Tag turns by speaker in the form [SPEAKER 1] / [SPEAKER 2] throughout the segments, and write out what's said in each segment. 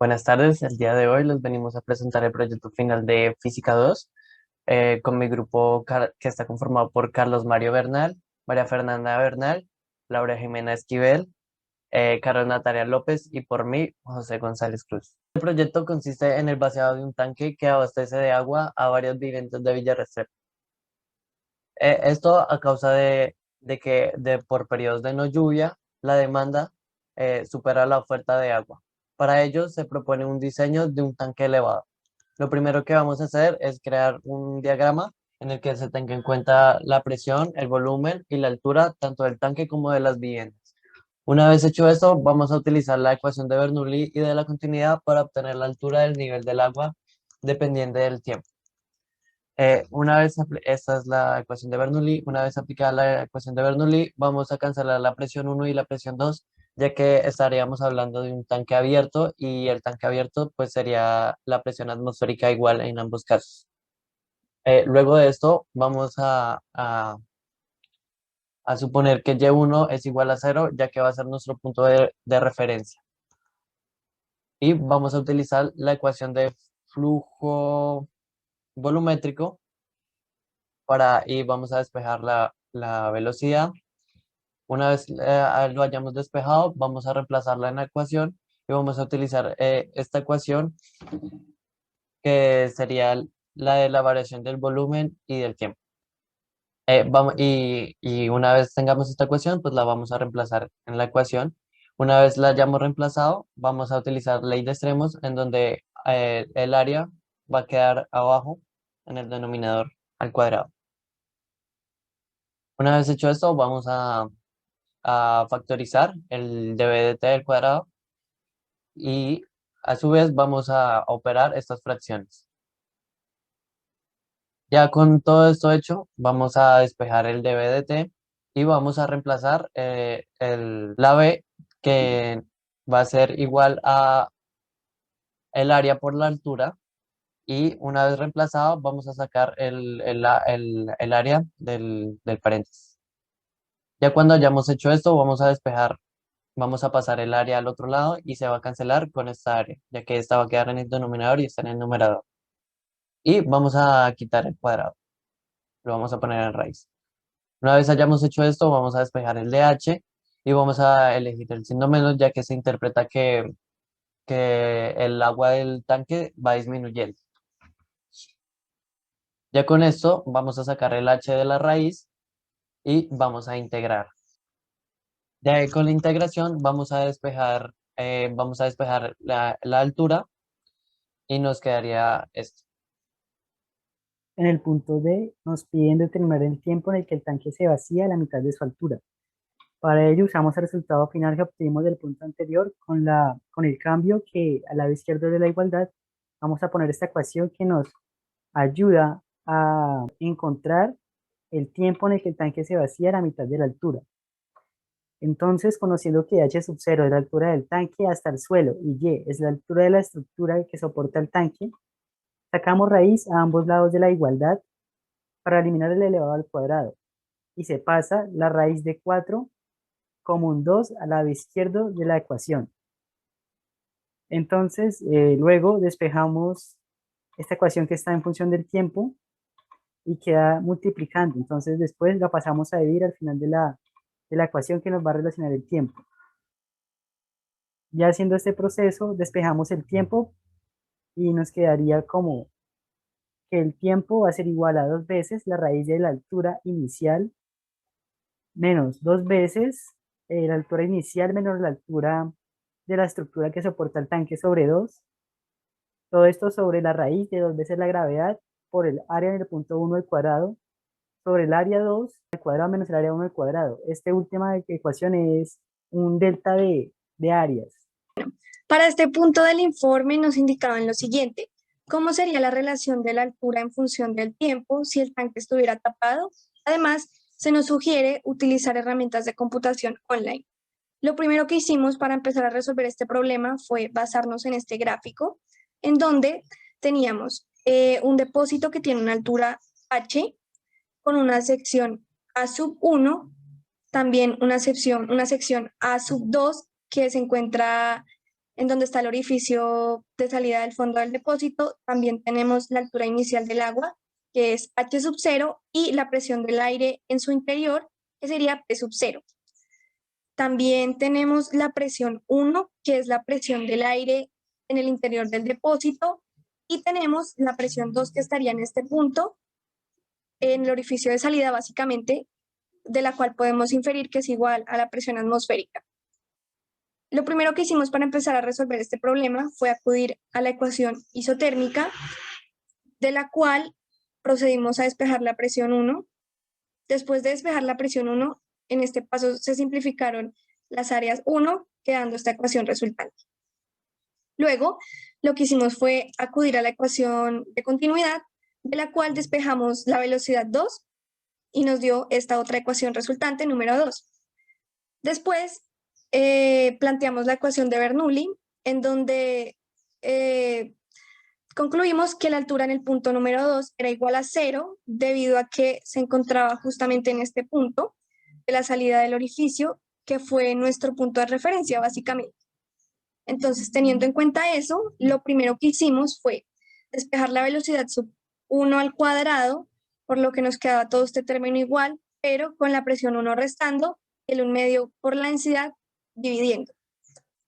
[SPEAKER 1] Buenas tardes, el día de hoy les venimos a presentar el proyecto final de Física 2 con mi grupo que está conformado por Carlos Mario Bernal, María Fernanda Bernal, Laura Jimena Esquivel, Carol Natalia López y por mí, José González Cruz. El proyecto consiste en el vaciado de un tanque que abastece de agua a varios vivientes de Villa Restrepo. Esto a causa de por periodos de no lluvia, la demanda supera la oferta de agua. Para ello se propone un diseño de un tanque elevado. Lo primero que vamos a hacer es crear un diagrama en el que se tenga en cuenta la presión, el volumen y la altura tanto del tanque como de las viviendas. Una vez hecho esto, vamos a utilizar la ecuación de Bernoulli y de la continuidad para obtener la altura del nivel del agua dependiente del tiempo. Esta es la ecuación de Bernoulli. Una vez aplicada la ecuación de Bernoulli, vamos a cancelar la presión uno y la presión 2, ya que estaríamos hablando de un tanque abierto y el tanque abierto pues sería la presión atmosférica igual en ambos casos. Luego de esto, vamos a suponer que Y1 es igual a cero, ya que va a ser nuestro punto de referencia. Y vamos a utilizar la ecuación de flujo volumétrico y vamos a despejar la velocidad. Una vez lo hayamos despejado, vamos a reemplazarla en la ecuación y vamos a utilizar esta ecuación que sería la de la variación del volumen y del tiempo. Y una vez tengamos esta ecuación, pues la vamos a reemplazar en la ecuación. Una vez la hayamos reemplazado, vamos a utilizar ley de extremos en donde el área va a quedar abajo en el denominador al cuadrado. Una vez hecho esto, vamos a factorizar el dB de t al cuadrado y a su vez vamos a operar estas fracciones. Ya con todo esto hecho, vamos a despejar el dB de t y vamos a reemplazar la b, que va a ser igual a el área por la altura, y una vez reemplazado vamos a sacar el área del paréntesis. Ya cuando hayamos hecho esto, vamos a pasar el área al otro lado y se va a cancelar con esta área, ya que esta va a quedar en el denominador y está en el numerador. Y vamos a quitar el cuadrado, lo vamos a poner en raíz. Una vez hayamos hecho esto, vamos a despejar el DH y vamos a elegir el signo menos, ya que se interpreta que el agua del tanque va disminuyendo. Ya con esto vamos a sacar el H de la raíz y vamos a integrar. De ahí con la integración vamos a despejar la altura y nos quedaría esto.
[SPEAKER 2] En el punto D nos piden determinar el tiempo en el que el tanque se vacía a la mitad de su altura. Para ello usamos el resultado final que obtuvimos del punto anterior con el cambio que al lado izquierdo de la igualdad vamos a poner esta ecuación que nos ayuda a encontrar el tiempo en el que el tanque se vacía a la mitad de la altura. Entonces, conociendo que h sub 0 es la altura del tanque hasta el suelo y y es la altura de la estructura que soporta el tanque, sacamos raíz a ambos lados de la igualdad para eliminar el elevado al cuadrado y se pasa la raíz de 4 como un 2 al lado izquierdo de la ecuación. Entonces, luego despejamos esta ecuación que está en función del tiempo y queda multiplicando. Entonces, después la pasamos a dividir al final de la ecuación que nos va a relacionar el tiempo. Ya haciendo este proceso, despejamos el tiempo y nos quedaría como que el tiempo va a ser igual a 2 veces la raíz de la altura inicial menos 2 veces la altura inicial menos la altura de la estructura que soporta el tanque sobre 2. Todo esto sobre la raíz de 2 veces la gravedad por el área en el punto 1 al cuadrado sobre el área 2 al cuadrado menos el área 1 al cuadrado. Esta última ecuación es un delta de áreas.
[SPEAKER 3] Para este punto del informe nos indicaban lo siguiente: ¿cómo sería la relación de la altura en función del tiempo si el tanque estuviera tapado? Además, se nos sugiere utilizar herramientas de computación online. Lo primero que hicimos para empezar a resolver este problema fue basarnos en este gráfico, en donde teníamos un depósito que tiene una altura h con una sección A sub 1, también una sección A sub 2 que se encuentra en donde está el orificio de salida del fondo del depósito. También tenemos la altura inicial del agua, que es H sub 0, y la presión del aire en su interior, que sería P sub 0. También tenemos la presión 1, que es la presión del aire en el interior del depósito, y tenemos la presión 2, que estaría en este punto, en el orificio de salida básicamente, de la cual podemos inferir que es igual a la presión atmosférica. Lo primero que hicimos para empezar a resolver este problema fue acudir a la ecuación isotérmica, de la cual procedimos a despejar la presión 1. Después de despejar la presión 1, en este paso se simplificaron las áreas 1, quedando esta ecuación resultante. Luego, lo que hicimos fue acudir a la ecuación de continuidad, de la cual despejamos la velocidad 2 y nos dio esta otra ecuación resultante, número 2. Después, planteamos la ecuación de Bernoulli, en donde concluimos que la altura en el punto número 2 era igual a 0, debido a que se encontraba justamente en este punto de la salida del orificio, que fue nuestro punto de referencia, básicamente. Entonces, teniendo en cuenta eso, lo primero que hicimos fue despejar la velocidad sub 1 al cuadrado, por lo que nos quedaba todo este término igual, pero con la presión 1 restando, el 1 medio por la densidad dividiendo.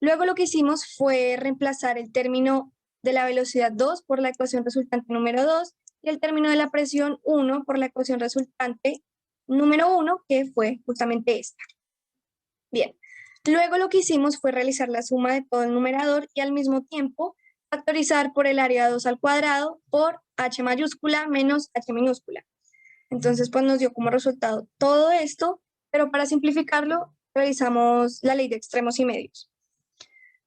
[SPEAKER 3] Luego lo que hicimos fue reemplazar el término de la velocidad 2 por la ecuación resultante número 2 y el término de la presión 1 por la ecuación resultante número 1, que fue justamente esta. Bien, luego lo que hicimos fue realizar la suma de todo el numerador y al mismo tiempo factorizar por el área 2 al cuadrado por h mayúscula menos h minúscula. Entonces, pues nos dio como resultado todo esto, pero para simplificarlo, realizamos la ley de extremos y medios.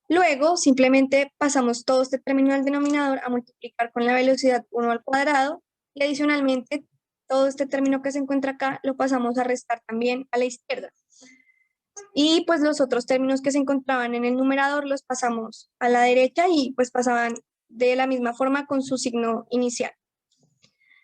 [SPEAKER 3] Luego, simplemente pasamos todo este término al denominador a multiplicar con la velocidad 1 al cuadrado y adicionalmente todo este término que se encuentra acá lo pasamos a restar también a la izquierda. Y pues los otros términos que se encontraban en el numerador los pasamos a la derecha y pues pasaban de la misma forma con su signo inicial.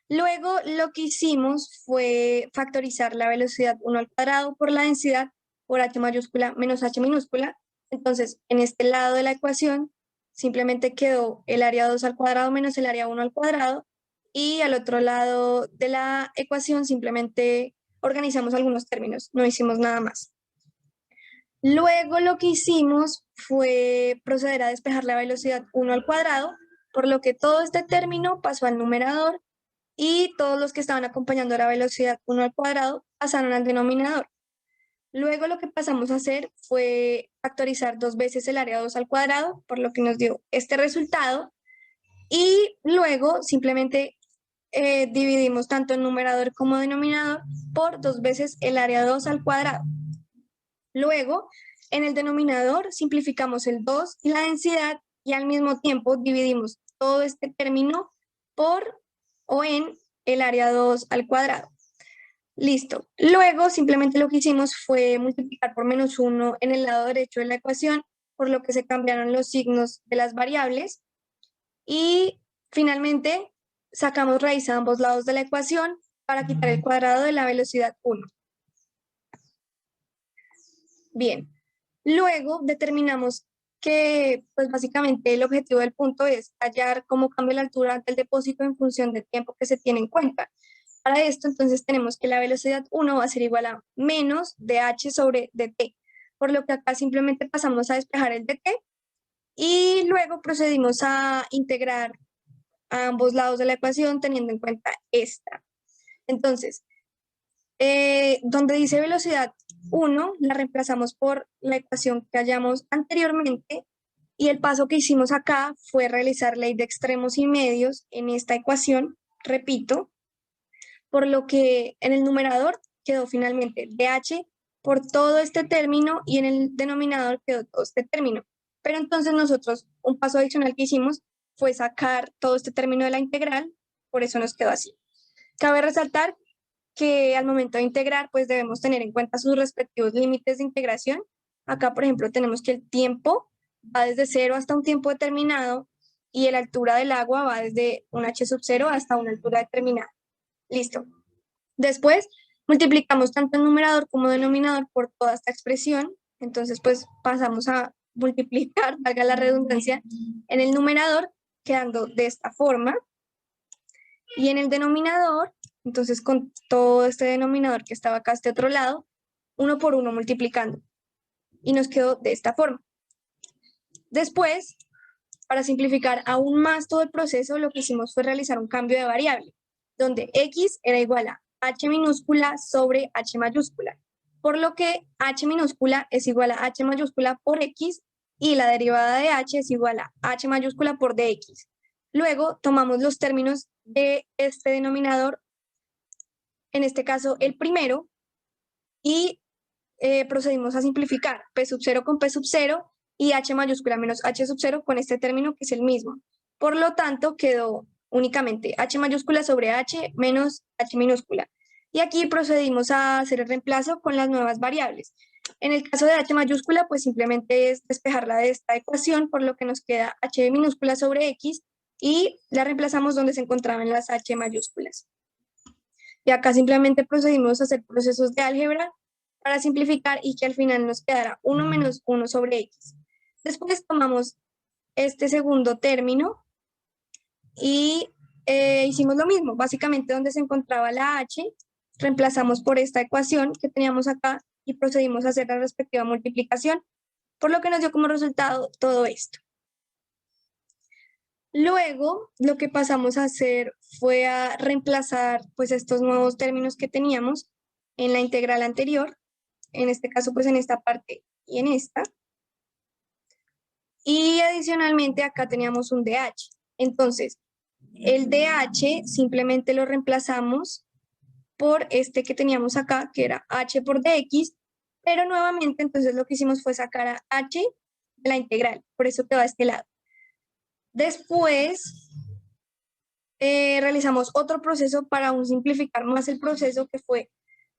[SPEAKER 3] Luego lo que hicimos fue factorizar la velocidad 1 al cuadrado por la densidad por h mayúscula menos h minúscula. Entonces, en este lado de la ecuación simplemente quedó el área 2 al cuadrado menos el área 1 al cuadrado, y al otro lado de la ecuación simplemente organizamos algunos términos, no hicimos nada más. Luego lo que hicimos fue proceder a despejar la velocidad 1 al cuadrado, por lo que todo este término pasó al numerador y todos los que estaban acompañando la velocidad 1 al cuadrado pasaron al denominador. Luego lo que pasamos a hacer fue factorizar 2 veces el área 2 al cuadrado, por lo que nos dio este resultado, y luego simplemente dividimos tanto el numerador como denominador por 2 veces el área 2 al cuadrado. Luego, en el denominador simplificamos el 2 y la densidad y al mismo tiempo dividimos todo este término por o en el área 2 al cuadrado. Listo. Luego simplemente lo que hicimos fue multiplicar por menos 1 en el lado derecho de la ecuación, por lo que se cambiaron los signos de las variables. Y finalmente sacamos raíz a ambos lados de la ecuación para quitar el cuadrado de la velocidad 1. Bien. Luego determinamos que pues básicamente el objetivo del punto es hallar cómo cambia la altura del depósito en función del tiempo que se tiene en cuenta. Para esto entonces tenemos que la velocidad 1 va a ser igual a menos dh sobre dt, por lo que acá simplemente pasamos a despejar el dt y luego procedimos a integrar a ambos lados de la ecuación teniendo en cuenta esta. Entonces, donde dice velocidad 1, la reemplazamos por la ecuación que hallamos anteriormente, y el paso que hicimos acá fue realizar ley de extremos y medios en esta ecuación, repito, por lo que en el numerador quedó finalmente dh por todo este término y en el denominador quedó todo este término. Pero entonces nosotros, un paso adicional que hicimos fue sacar todo este término de la integral, por eso nos quedó así. Cabe resaltar que al momento de integrar, pues debemos tener en cuenta sus respectivos límites de integración. Acá, por ejemplo, tenemos que el tiempo va desde 0 hasta un tiempo determinado y la altura del agua va desde un h sub 0 hasta una altura determinada. Listo. Después, multiplicamos tanto el numerador como el denominador por toda esta expresión. Entonces, pues pasamos a multiplicar, valga la redundancia, en el numerador, quedando de esta forma. Y en el denominador, entonces con todo este denominador que estaba acá a este otro lado, 1 por 1 multiplicando. Y nos quedó de esta forma. Después, para simplificar aún más todo el proceso, lo que hicimos fue realizar un cambio de variable, donde x era igual a h minúscula sobre h mayúscula, por lo que h minúscula es igual a h mayúscula por x y la derivada de h es igual a h mayúscula por dx. Luego tomamos los términos de este denominador, en este caso el primero, y procedimos a simplificar p sub 0 con p sub 0 y h mayúscula menos h sub 0 con este término que es el mismo. Por lo tanto, quedó únicamente h mayúscula sobre h menos h minúscula. Y aquí procedimos a hacer el reemplazo con las nuevas variables. En el caso de h mayúscula, pues simplemente es despejarla de esta ecuación, por lo que nos queda h minúscula sobre x y la reemplazamos donde se encontraban las h mayúsculas. Y acá simplemente procedimos a hacer procesos de álgebra para simplificar y que al final nos quedara 1 menos 1 sobre x. Después tomamos este segundo término y hicimos lo mismo. Básicamente donde se encontraba la h, reemplazamos por esta ecuación que teníamos acá y procedimos a hacer la respectiva multiplicación, por lo que nos dio como resultado todo esto. Luego, lo que pasamos a hacer fue a reemplazar pues estos nuevos términos que teníamos en la integral anterior, en este caso pues en esta parte y en esta. Y adicionalmente acá teníamos un dh. Entonces, el dh simplemente lo reemplazamos por este que teníamos acá, que era h por dx, pero nuevamente entonces lo que hicimos fue sacar a h de la integral, por eso quedó a este lado. Después realizamos otro proceso para aún simplificar más el proceso, que fue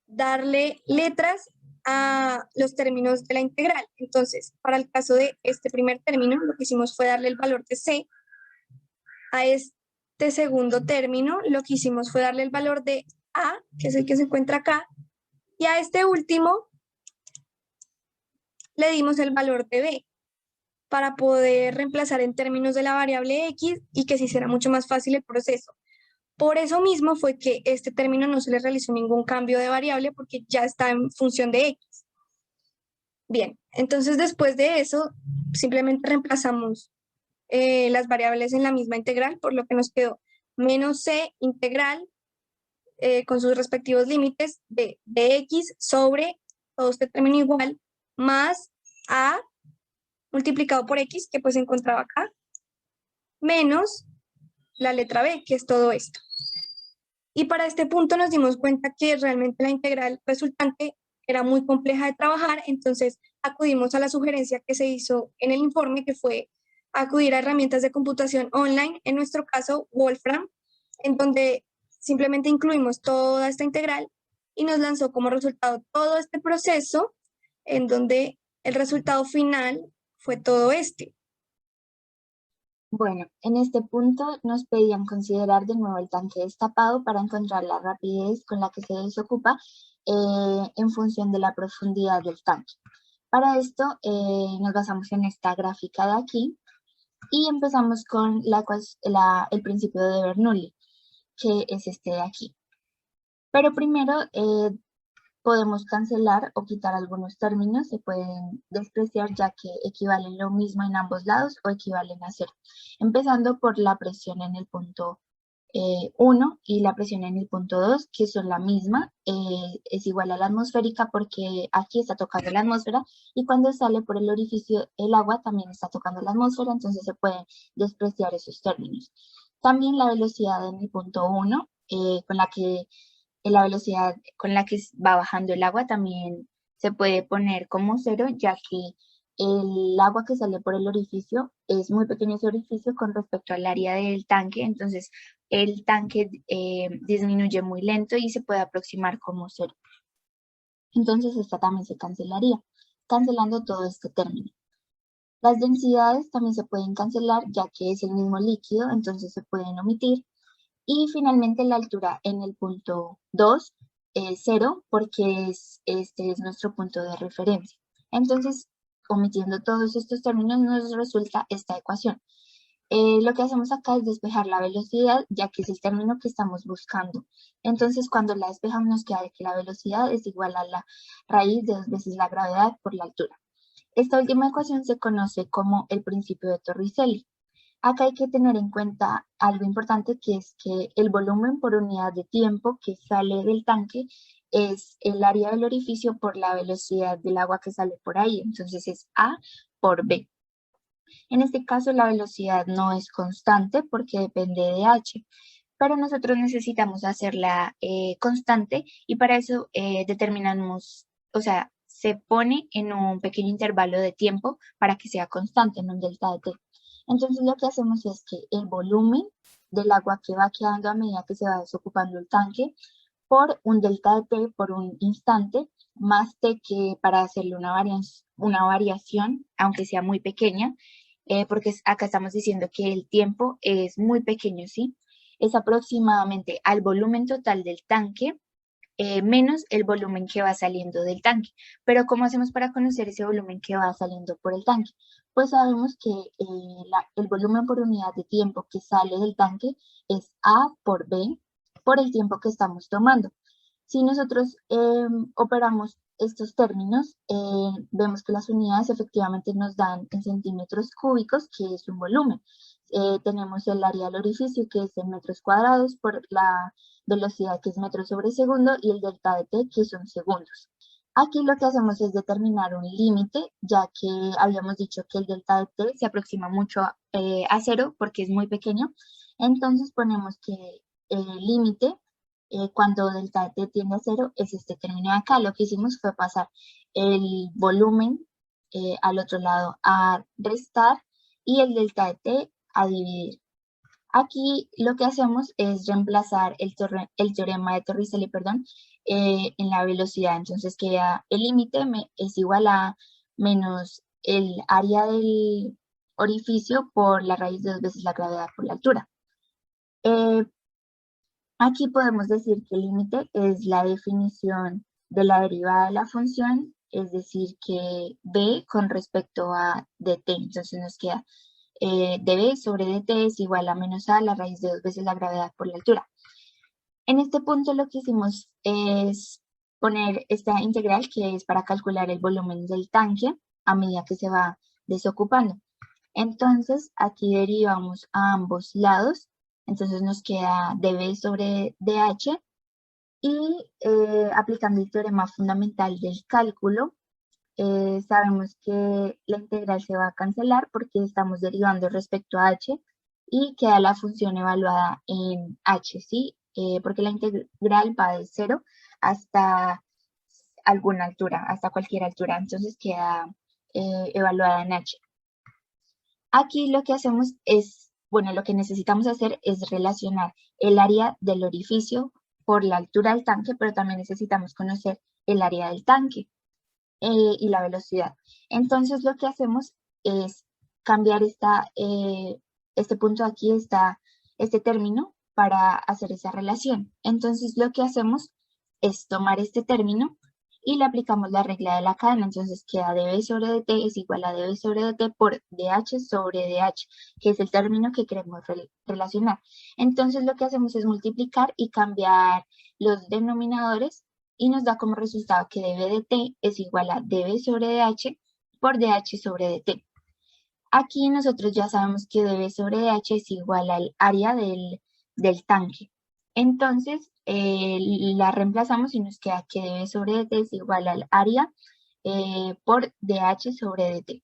[SPEAKER 3] darle letras a los términos de la integral. Entonces, para el caso de este primer término, lo que hicimos fue darle el valor de c. A este segundo término, lo que hicimos fue darle el valor de a, que es el que se encuentra acá, y a este último le dimos el valor de b, para poder reemplazar en términos de la variable x y que se hiciera mucho más fácil el proceso. Por eso mismo fue que este término no se le realizó ningún cambio de variable porque ya está en función de x. Bien, entonces después de eso simplemente reemplazamos las variables en la misma integral, por lo que nos quedó menos c integral con sus respectivos límites de x sobre todo este término igual más a multiplicado por x, que pues se encontraba acá, menos la letra b, que es todo esto. Y para este punto nos dimos cuenta que realmente la integral resultante era muy compleja de trabajar, entonces acudimos a la sugerencia que se hizo en el informe, que fue acudir a herramientas de computación online, en nuestro caso Wolfram, en donde simplemente incluimos toda esta integral y nos lanzó como resultado todo este proceso, en donde el resultado final fue todo este.
[SPEAKER 4] Bueno, en este punto nos pedían considerar de nuevo el tanque destapado para encontrar la rapidez con la que se desocupa en función de la profundidad del tanque. Para esto nos basamos en esta gráfica de aquí y empezamos con el principio de Bernoulli, que es este de aquí. Pero primero podemos cancelar o quitar algunos términos, se pueden despreciar ya que equivalen lo mismo en ambos lados o equivalen a 0. Empezando por la presión en el punto 1 y la presión en el punto 2, que son la misma, es igual a la atmosférica porque aquí está tocando la atmósfera y cuando sale por el orificio el agua también está tocando la atmósfera, entonces se pueden despreciar esos términos. También la velocidad en el punto 1, la velocidad con la que va bajando el agua también se puede poner como 0, ya que el agua que sale por el orificio es muy pequeño ese orificio con respecto al área del tanque, entonces el tanque disminuye muy lento y se puede aproximar como 0. Entonces esta también se cancelaría, cancelando todo este término. Las densidades también se pueden cancelar, ya que es el mismo líquido, entonces se pueden omitir. Y finalmente la altura en el punto 2 es 0 porque este es nuestro punto de referencia. Entonces omitiendo todos estos términos, nos resulta esta ecuación. Lo que hacemos acá es despejar la velocidad, ya que es el término que estamos buscando. Entonces, cuando la despejamos, nos queda de que la velocidad es igual a la raíz de 2 veces la gravedad por la altura. Esta última ecuación se conoce como el principio de Torricelli. Acá hay que tener en cuenta algo importante, que es que el volumen por unidad de tiempo que sale del tanque es el área del orificio por la velocidad del agua que sale por ahí. Entonces es A por B. En este caso la velocidad no es constante porque depende de H, pero nosotros necesitamos hacerla constante y para eso determinamos, o sea, se pone en un pequeño intervalo de tiempo para que sea constante, en un delta de T. Entonces lo que hacemos es que el volumen del agua que va quedando a medida que se va desocupando el tanque por un delta de T por un instante, más T, que para hacerle una variación, aunque sea muy pequeña, porque acá estamos diciendo que el tiempo es muy pequeño, ¿sí? Es aproximadamente al volumen total del tanque menos el volumen que va saliendo del tanque. Pero ¿cómo hacemos para conocer ese volumen que va saliendo por el tanque? Pues sabemos que el volumen por unidad de tiempo que sale del tanque es A por B por el tiempo que estamos tomando. Si nosotros operamos estos términos, vemos que las unidades efectivamente nos dan en centímetros cúbicos, que es un volumen. Tenemos el área del orificio, que es en metros cuadrados, por la velocidad, que es metros sobre segundo, y el delta de T, que son segundos. Aquí lo que hacemos es determinar un límite, ya que habíamos dicho que el delta de T se aproxima mucho a cero porque es muy pequeño. Entonces ponemos que el límite, cuando delta de T tiende a cero, es este término de acá. Lo que hicimos fue pasar el volumen al otro lado a restar y el delta de T a dividir. Aquí lo que hacemos es reemplazar el teorema de Torricelli, en la velocidad. Entonces queda el límite es igual a menos el área del orificio por la raíz de 2 veces la gravedad por la altura. Aquí podemos decir que el límite es la definición de la derivada de la función, es decir, que b con respecto a dt. Entonces nos queda db sobre dt es igual a menos a la raíz de 2 veces la gravedad por la altura. En este punto lo que hicimos es poner esta integral, que es para calcular el volumen del tanque a medida que se va desocupando. Entonces aquí derivamos a ambos lados. Entonces nos queda dB sobre dH y aplicando el teorema fundamental del cálculo, sabemos que la integral se va a cancelar porque estamos derivando respecto a h y queda la función evaluada en h, ¿sí? Porque la integral va de 0 hasta alguna altura, hasta cualquier altura, entonces queda evaluada en h. Aquí lo que hacemos es, bueno, lo que necesitamos hacer es relacionar el área del orificio por la altura del tanque, pero también necesitamos conocer el área del tanque y la velocidad. Entonces lo que hacemos es cambiar este punto aquí, este término, para hacer esa relación. Entonces lo que hacemos es tomar este término y le aplicamos la regla de la cadena. Entonces queda dB sobre dt es igual a dB sobre dt por dH sobre dH, que es el término que queremos relacionar. Entonces lo que hacemos es multiplicar y cambiar los denominadores y nos da como resultado que dB de T es igual a dB sobre dH por dH sobre dt. Aquí nosotros ya sabemos que dB sobre dH es igual al área del tanque. Entonces la reemplazamos y nos queda que dB sobre dt es igual al área por dH sobre dt.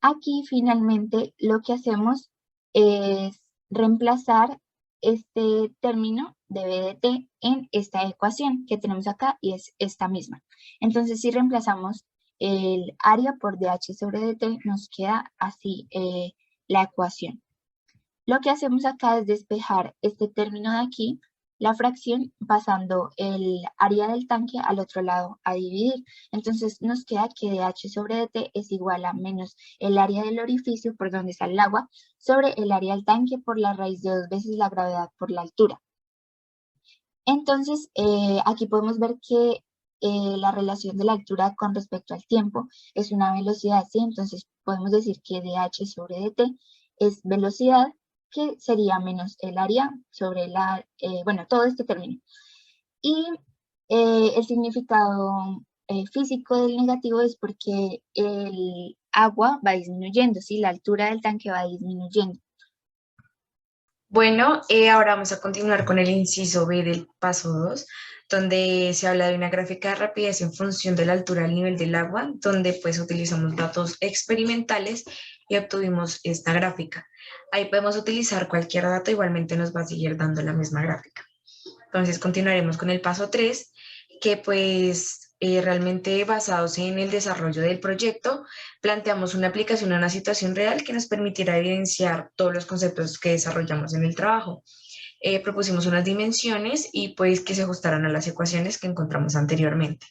[SPEAKER 4] Aquí finalmente lo que hacemos es reemplazar este término dB de T en esta ecuación que tenemos acá y es esta misma. Entonces si reemplazamos el área por dH sobre dt, nos queda así la ecuación. Lo que hacemos acá es despejar este término de aquí, la fracción, pasando el área del tanque al otro lado a dividir. Entonces nos queda que dH sobre dt es igual a menos el área del orificio por donde sale el agua sobre el área del tanque por la raíz de 2 veces la gravedad por la altura. Entonces aquí podemos ver que la relación de la altura con respecto al tiempo es una velocidad, ¿sí? Entonces podemos decir que dh sobre dt es velocidad, que sería menos el área sobre bueno, todo este término. Y el significado físico del negativo es porque el agua va disminuyendo, ¿sí? La altura del tanque va disminuyendo.
[SPEAKER 5] Bueno, ahora vamos a continuar con el inciso B del paso 2, donde se habla de una gráfica de rapidez en función de la altura del nivel del agua, donde pues utilizamos datos experimentales y obtuvimos esta gráfica. Ahí podemos utilizar cualquier dato, igualmente nos va a seguir dando la misma gráfica. Entonces continuaremos con el paso 3, que pues realmente basados en el desarrollo del proyecto, planteamos una aplicación a una situación real que nos permitirá evidenciar todos los conceptos que desarrollamos en el trabajo. Propusimos unas dimensiones y pues que se ajustaran a las ecuaciones que encontramos anteriormente.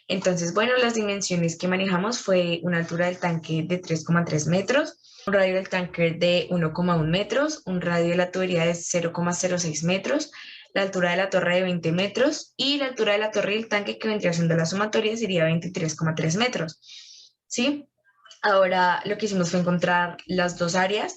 [SPEAKER 5] Entonces, bueno, las dimensiones que manejamos fue una altura del tanque de 3,3 metros, un radio del tanque de 1,1 metros, un radio de la tubería de 0,06 metros, la altura de la torre de 20 metros y la altura de la torre del tanque, que vendría siendo la sumatoria, sería 23,3 metros. ¿Sí? Ahora lo que hicimos fue encontrar las dos áreas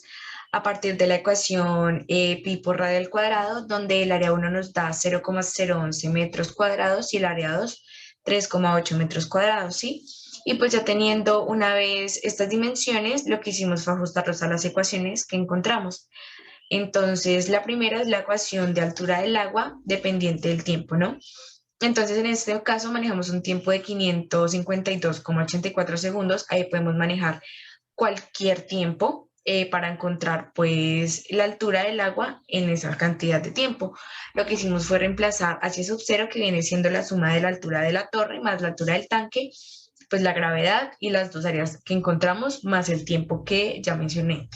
[SPEAKER 5] a partir de la ecuación pi por radio al cuadrado, donde el área 1 nos da 0,011 metros cuadrados y el área 2 3,8 metros cuadrados, ¿sí? Y pues ya teniendo una vez estas dimensiones, lo que hicimos fue ajustarlos a las ecuaciones que encontramos. Entonces, la primera es la ecuación de altura del agua dependiente del tiempo, ¿no? Entonces, en este caso manejamos un tiempo de 552,84 segundos. Ahí podemos manejar cualquier tiempo para encontrar, pues, la altura del agua en esa cantidad de tiempo. Lo que hicimos fue reemplazar h sub 0, que viene siendo la suma de la altura de la torre más la altura del tanque, pues la gravedad y las dos áreas que encontramos más el tiempo que ya mencioné.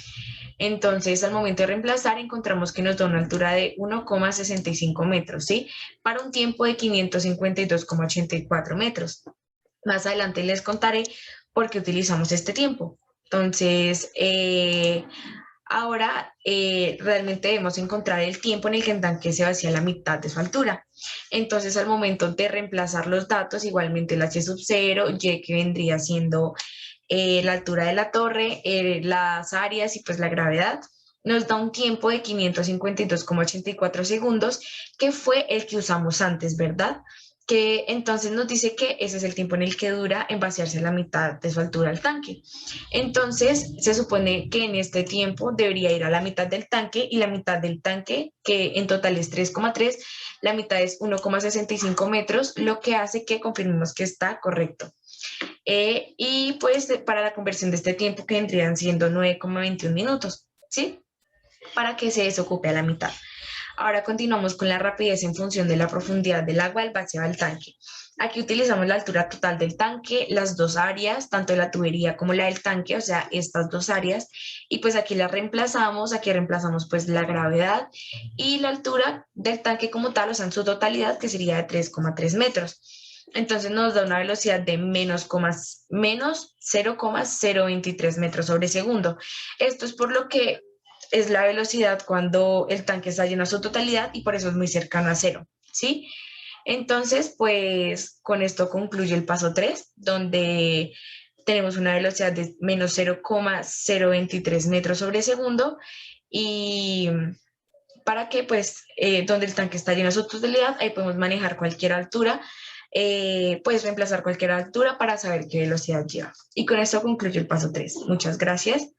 [SPEAKER 5] Entonces, al momento de reemplazar, encontramos que nos da una altura de 1,65 metros, ¿sí? Para un tiempo de 552,84 metros. Más adelante les contaré por qué utilizamos este tiempo. Entonces, ahora realmente debemos encontrar el tiempo en el que el tanque se vacía a la mitad de su altura. Entonces, al momento de reemplazar los datos, igualmente el h sub 0, y que vendría siendo la altura de la torre, las áreas y pues la gravedad, nos da un tiempo de 552,84 segundos, que fue el que usamos antes, ¿verdad? Que entonces nos dice que ese es el tiempo en el que dura en vaciarse la mitad de su altura al tanque. Entonces, se supone que en este tiempo debería ir a la mitad del tanque, y la mitad del tanque, que en total es 3,3, la mitad es 1,65 metros, lo que hace que confirmemos que está correcto. Y pues para la conversión de este tiempo, que vendrían siendo 9,21 minutos, ¿sí? Para que se desocupe a la mitad. Ahora continuamos con la rapidez en función de la profundidad del agua del vacío del tanque. Aquí utilizamos la altura total del tanque, las dos áreas, tanto de la tubería como la del tanque, o sea, estas dos áreas, y pues aquí reemplazamos pues la gravedad y la altura del tanque como tal, o sea, en su totalidad, que sería de 3,3 metros. Entonces nos da una velocidad de menos 0,023 metros sobre segundo. Esto es por lo que es la velocidad cuando el tanque está lleno a su totalidad, y por eso es muy cercano a cero, ¿sí? Entonces, pues con esto concluye el paso 3, donde tenemos una velocidad de menos 0,023 metros sobre segundo, y para que pues donde el tanque está lleno a su totalidad, ahí podemos manejar cualquier altura, puedes reemplazar cualquier altura para saber qué velocidad lleva. Y con esto concluye el paso 3. Muchas gracias.